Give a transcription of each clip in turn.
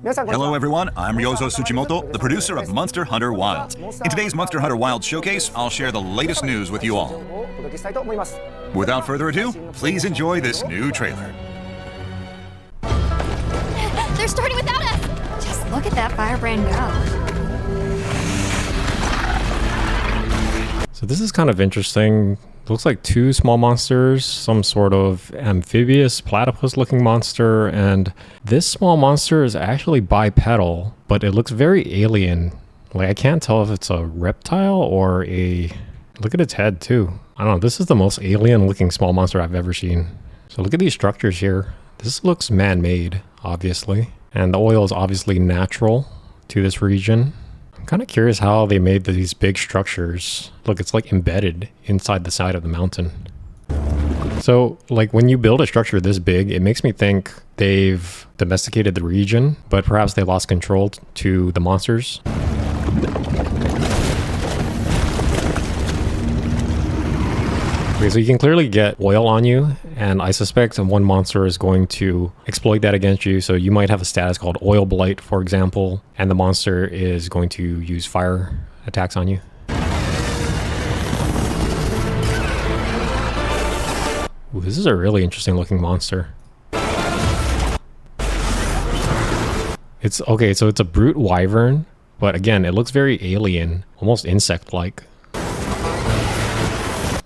Hello everyone, I'm Ryozo Tsuchimoto, the producer of Monster Hunter Wilds. In today's Monster Hunter Wilds showcase, I'll share the latest news with you all. Without further ado, please enjoy this new trailer. They're starting without us! Just look at that firebrand go. So this is kind of interesting. Looks like two small monsters, some sort of amphibious platypus looking monster, and this small monster is actually bipedal, but it looks very alien. Like I can't tell if it's a reptile or a... Look at its head too. I don't know, this is the most alien looking small monster I've ever seen. So look at these structures here. This looks man-made, obviously. And the oil is obviously natural to this region. I'm kind of curious how they made these big structures. Look, it's like embedded inside the side of the mountain. So like when you build a structure this big, it makes me think they've domesticated the region, but perhaps they lost control to the monsters. Okay, so you can clearly get oil on you, and I suspect one monster is going to exploit that against you. So you might have a status called Oil Blight, for example, and the monster is going to use fire attacks on you. Ooh, this is a really interesting looking monster. It's okay, so it's a brute wyvern, but again, it looks very alien, almost insect-like.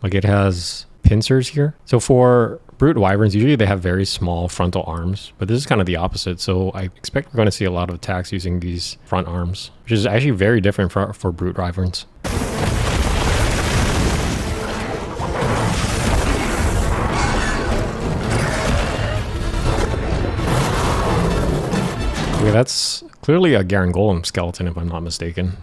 Like it has pincers here. So for brute wyverns, usually they have very small frontal arms, but this is kind of the opposite. So I expect we're going to see a lot of attacks using these front arms, which is actually very different for brute wyverns. Okay, that's clearly a Garen Golem skeleton if I'm not mistaken.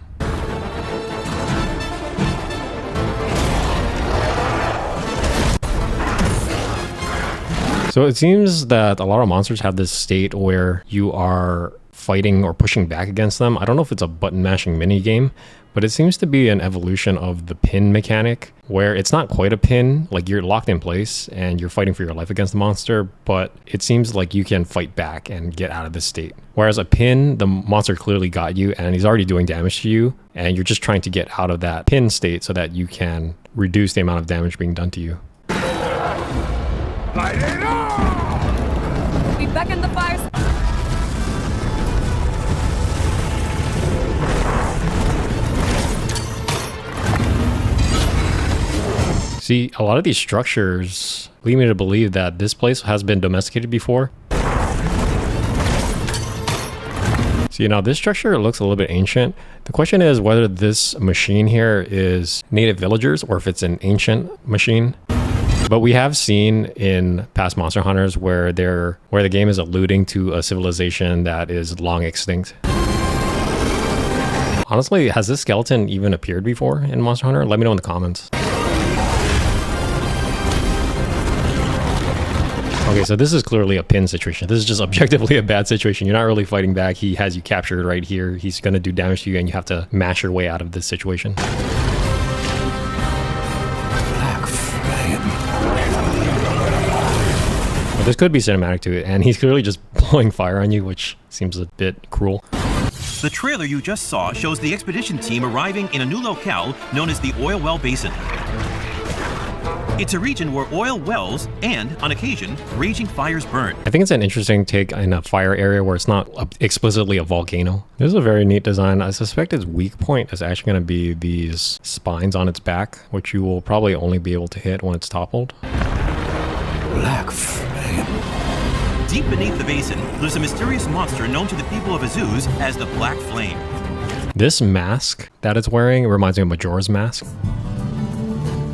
So it seems that a lot of monsters have this state where you are fighting or pushing back against them. I don't know if it's a button mashing mini game, but it seems to be an evolution of the pin mechanic where it's not quite a pin, like you're locked in place and you're fighting for your life against the monster, but it seems like you can fight back and get out of this state. Whereas a pin, the monster clearly got you and he's already doing damage to you, and you're just trying to get out of that pin state so that you can reduce the amount of damage being done to you. Light it up! We beckon the fires. See, a lot of these structures lead me to believe that this place has been domesticated before. See, now this structure looks a little bit ancient. The question is whether this machine here is native villagers or if it's an ancient machine. But we have seen in past Monster Hunters where the game is alluding to a civilization that is long extinct. Honestly, has this skeleton even appeared before in Monster Hunter? Let me know in the comments. Okay, so this is clearly a pin situation. This is just objectively a bad situation. You're not really fighting back. He has you captured right here. He's going to do damage to you and you have to mash your way out of this situation. This could be cinematic to it, and he's clearly just blowing fire on you, which seems a bit cruel. The trailer you just saw shows the expedition team arriving in a new locale known as the Oilwell Basin. It's a region where oil wells and, on occasion, raging fires burn. I think it's an interesting take in a fire area where it's not explicitly a volcano. This is a very neat design. I suspect its weak point is actually going to be these spines on its back, which you will probably only be able to hit when it's toppled. Black flame. Deep beneath the basin, there's a mysterious monster known to the people of Azuz as the Black Flame. This mask that it's wearing reminds me of Majora's Mask.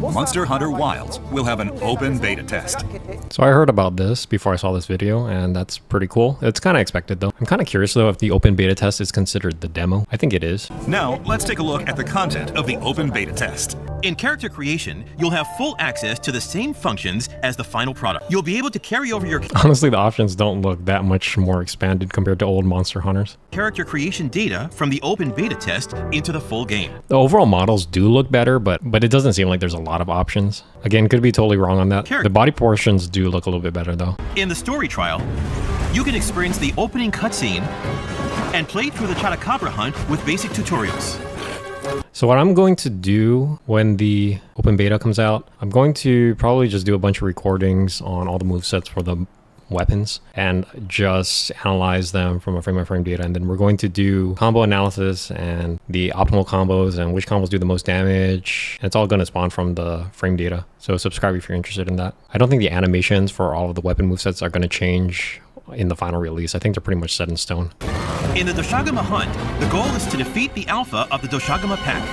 Monster Hunter Wilds will have an open beta test. So I heard about this before I saw this video, and that's pretty cool. It's kind of expected though. I'm kind of curious though if the open beta test is considered the demo. I think it is. Now, let's take a look at the content of the open beta test. In character creation, you'll have full access to the same functions as the final product. You'll be able to carry over your Honestly, the options don't look that much more expanded compared to old Monster Hunters. character creation data from the open beta test into the full game. The overall models do look better, but it doesn't seem like there's a lot of options. Again, could be totally wrong on that. The body portions do look a little bit better though. In the story trial, you can experience the opening cutscene and play through the Chupacabra hunt with basic tutorials. So what I'm going to do when the open beta comes out, I'm going to probably just do a bunch of recordings on all the movesets for the weapons and just analyze them from a frame-by-frame data, and then we're going to do combo analysis and the optimal combos and which combos do the most damage, and it's all going to spawn from the frame data. So subscribe if you're interested in that. I don't think the animations for all of the weapon movesets are going to change in the final release. I think they're pretty much set in stone. In the Doshagama hunt, the goal is to defeat the alpha of the Doshagama pack.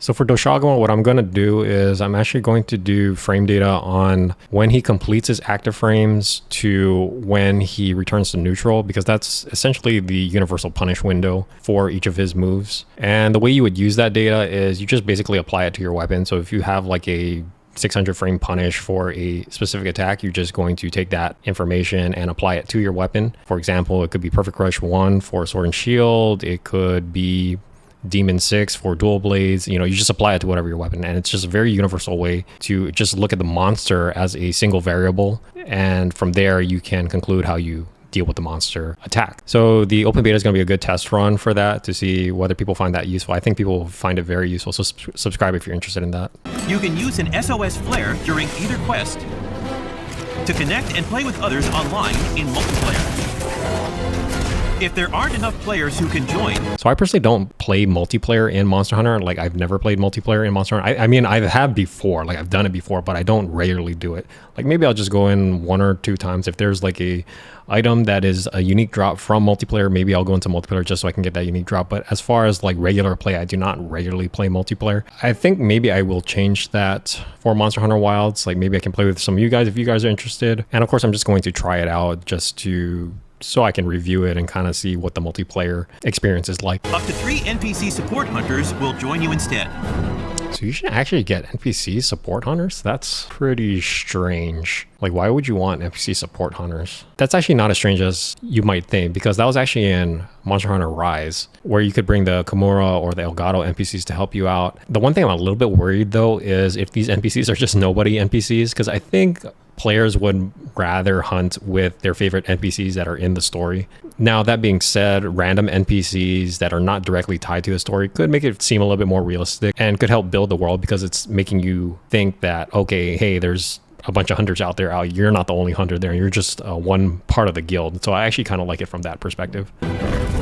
So for Doshagama, what I'm going to do is I'm actually going to do frame data on when he completes his active frames to when he returns to neutral, because that's essentially the universal punish window for each of his moves. And the way you would use that data is you just basically apply it to your weapon. So if you have like a 600 frame punish for a specific attack, you're just going to take that information and apply it to your weapon. For example, it could be Perfect Crush 1 for Sword and Shield. It could be Demon 6 for dual blades. You just apply it to whatever your weapon, and it's just a very universal way to just look at the monster as a single variable, and from there you can conclude how you deal with the monster attack. So the open beta is going to be a good test run for that to see whether people find that useful. I think people will find it very useful, so subscribe if you're interested in that. You can use an SOS flare during either quest to connect and play with others online in multiplayer. If there aren't enough players who can join... So I personally don't play multiplayer in Monster Hunter. Like, I've never played multiplayer in Monster Hunter. I mean, I have before. Like, I've done it before, but I don't regularly do it. Like, maybe I'll just go in 1 or 2 times. If there's like a item that is a unique drop from multiplayer, maybe I'll go into multiplayer just so I can get that unique drop. But as far as like regular play, I do not regularly play multiplayer. I think maybe I will change that for Monster Hunter Wilds. Like, maybe I can play with some of you guys if you guys are interested. And of course, I'm just going to try it out just so I can review it and kind of see what the multiplayer experience is like. Up to 3 NPC support hunters will join you instead. So you should actually get NPC support hunters? That's pretty strange. Like, why would you want NPC support hunters? That's actually not as strange as you might think, because that was actually in Monster Hunter Rise, where you could bring the Kimura or the Elgato NPCs to help you out. The one thing I'm a little bit worried though is if these NPCs are just nobody NPCs, because I think players would rather hunt with their favorite NPCs that are in the story. Now, that being said, random NPCs that are not directly tied to a story could make it seem a little bit more realistic and could help build the world, because it's making you think that, okay, hey, there's a bunch of hunters out there. You're not the only hunter there. You're just one part of the guild. So I actually kind of like it from that perspective.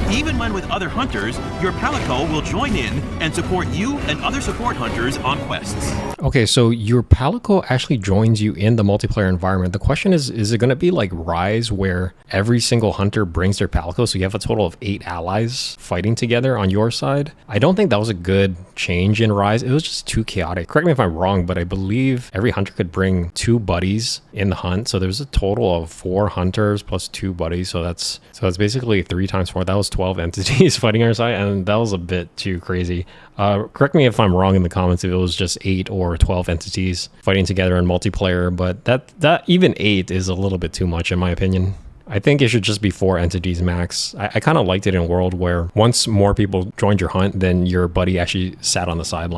Even when with other hunters, your Palico will join in and support you and other support hunters on quests. Okay, so your Palico actually joins you in the multiplayer environment. The question is it going to be like Rise, where every single hunter brings their Palico, so you have a total of 8 allies fighting together on your side? I don't think that was a good change in Rise. It was just too chaotic. Correct me if I'm wrong, but I believe every hunter could bring 2 buddies in the hunt. So there's a total of 4 hunters plus 2 buddies. So that's basically 3 times 4. That was 12 entities fighting our side, and that was a bit too crazy. Correct me if I'm wrong in the comments if it was just 8 or 12 entities fighting together in multiplayer, but that even 8 is a little bit too much in my opinion. I think it should just be 4 entities max. I kind of liked it in a world where once more people joined your hunt, then your buddy actually sat on the sideline.